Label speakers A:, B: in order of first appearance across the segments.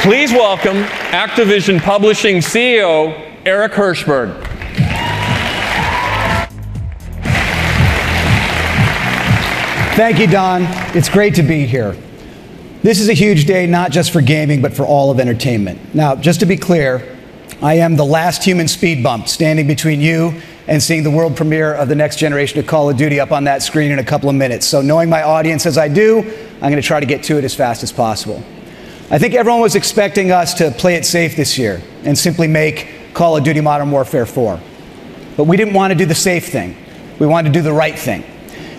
A: Please welcome Activision Publishing CEO Eric Hirshberg.
B: Thank you, Don. It's great to be here. This is a huge day, not just for gaming, but for all of entertainment. Now, just to be clear, I am the last human speed bump standing between you and seeing the world premiere of the next generation of Call of Duty up on that screen in a couple of minutes. So knowing my audience as I do, I'm going to try to get to it as fast as possible. I think everyone was expecting us to play it safe this year and simply make Call of Duty Modern Warfare 4. But we didn't want to do the safe thing. We wanted to do the right thing.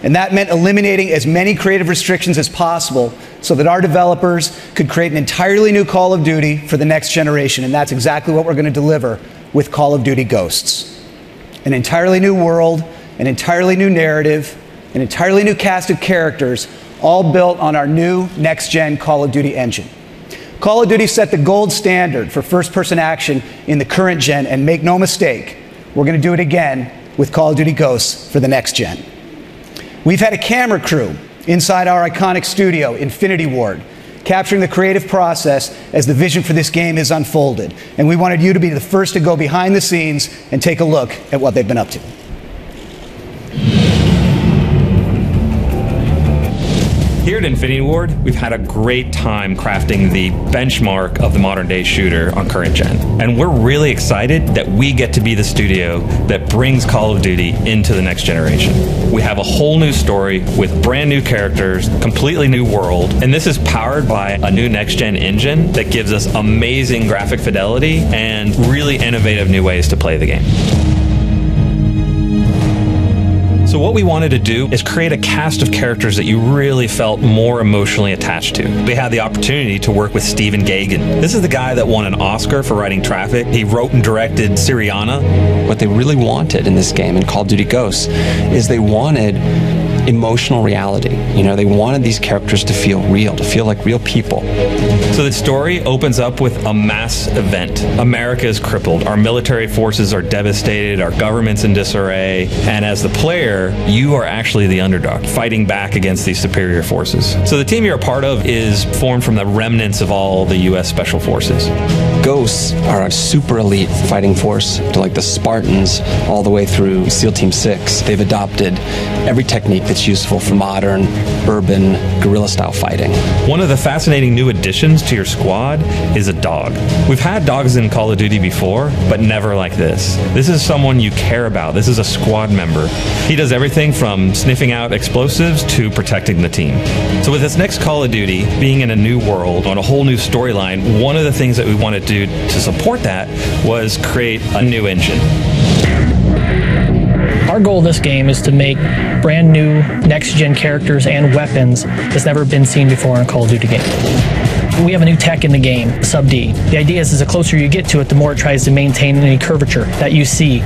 B: And that meant eliminating as many creative restrictions as possible so that our developers could create an entirely new Call of Duty for the next generation. And that's exactly what we're going to deliver with Call of Duty Ghosts. An entirely new world, an entirely new narrative, an entirely new cast of characters, all built on our new next-gen Call of Duty engine. Call of Duty set the gold standard for first-person action in the current gen, and make no mistake, we're going to do it again with Call of Duty Ghosts for the next gen. We've had a camera crew inside our iconic studio, Infinity Ward, capturing the creative process as the vision for this game is unfolded. And we wanted you to be the first to go behind the scenes and take a look at what they've been up to.
C: Here at Infinity Ward, we've had a great time crafting the benchmark of the modern day shooter on current gen. And we're really excited that we get to be the studio that brings Call of Duty into the next generation. We have a whole new story with brand new characters, completely new world, and this is powered by a new next gen engine that gives us amazing graphic fidelity and really innovative new ways to play the game. So what we wanted to do is create a cast of characters that you really felt more emotionally attached to. We had the opportunity to work with Stephen Gaghan. This is the guy that won an Oscar for writing Traffic. He wrote and directed Syriana.
D: What they really wanted in this game, in Call of Duty Ghosts, is they wanted emotional reality. You know, they wanted these characters to feel real, to feel like real people.
C: So the story opens up with a mass event. America is crippled. Our military forces are devastated. Our government's in disarray. And as the player, you are actually the underdog, fighting back against these superior forces. So the team you're a part of is formed from the remnants of all the U.S. Special Forces.
D: Ghosts are a super elite fighting force, to like the Spartans all the way through SEAL Team 6. They've adopted every technique that's useful for modern, urban, guerrilla-style fighting.
C: One of the fascinating new additions to your squad is a dog. We've had dogs in Call of Duty before, but never like this. This is someone you care about. This is a squad member. He does everything from sniffing out explosives to protecting the team. So with this next Call of Duty, being in a new world, on a whole new storyline, one of the things that we wanted to do to support that was create a new engine.
E: Our goal of this game is to make brand new next-gen characters and weapons that's never been seen before in a Call of Duty game. We have a new tech in the game, Sub-D. The idea is the closer you get to it, the more it tries to maintain any curvature that you see.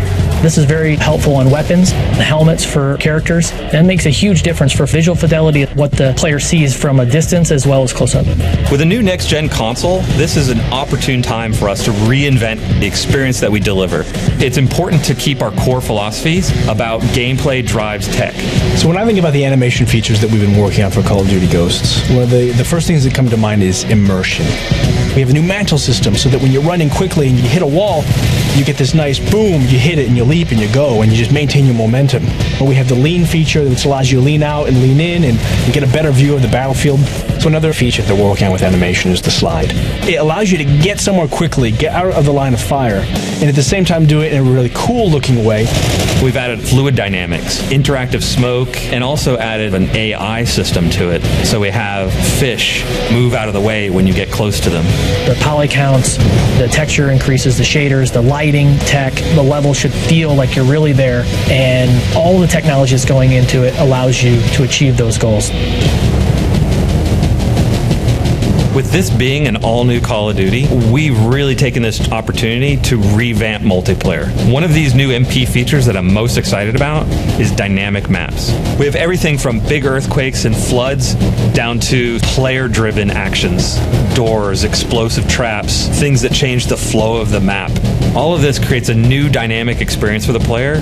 E: This is very helpful on weapons, the helmets for characters. That makes a huge difference for visual fidelity, what the player sees from a distance as well as close up.
C: With a new next-gen console, this is an opportune time for us to reinvent the experience that we deliver. It's important to keep our core philosophies about gameplay drives tech.
F: So when I think about the animation features that we've been working on for Call of Duty Ghosts, one of the first things that come to mind is immersion. We have a new mantle system so that when you're running quickly and you hit a wall, you get this nice boom, you hit it and you leap and you go and you just maintain your momentum. But we have the lean feature which allows you to lean out and lean in and get a better view of the battlefield. So another feature that we're working on with animation is the slide. It allows you to get somewhere quickly, get out of the line of fire, and at the same time do it in a really cool looking way.
C: We've added fluid dynamics, interactive smoke, and also added an AI system to it. So we have fish move out of the way when you get close to them.
E: The poly counts, the texture increases, the shaders, the lighting tech, the level should feel like you're really there, and all the technology that's going into it allows you to achieve those goals.
C: With this being an all-new Call of Duty, we've really taken this opportunity to revamp multiplayer. One of these new MP features that I'm most excited about is dynamic maps. We have everything from big earthquakes and floods down to player-driven actions, doors, explosive traps, things that change the flow of the map. All of this creates a new dynamic experience for the player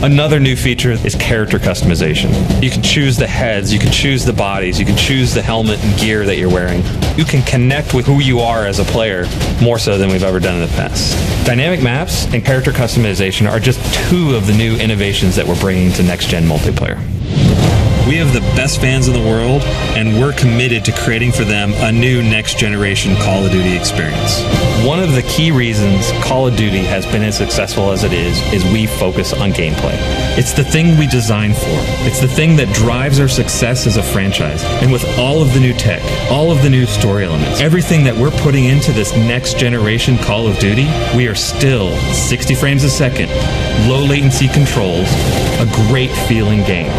C: Another new feature is character customization. You can choose the heads, you can choose the bodies, you can choose the helmet and gear that you're wearing. You can connect with who you are as a player more so than we've ever done in the past. Dynamic maps and character customization are just two of the new innovations that we're bringing to next-gen multiplayer. We have the best fans in the world, and we're committed to creating for them a new next-generation Call of Duty experience. One of the key reasons Call of Duty has been as successful as it is we focus on gameplay. It's the thing we designed for. It's the thing that drives our success as a franchise. And with all of the new tech, all of the new story elements, everything that we're putting into this next-generation Call of Duty, we are still 60 frames a second, low latency controls, a great feeling game.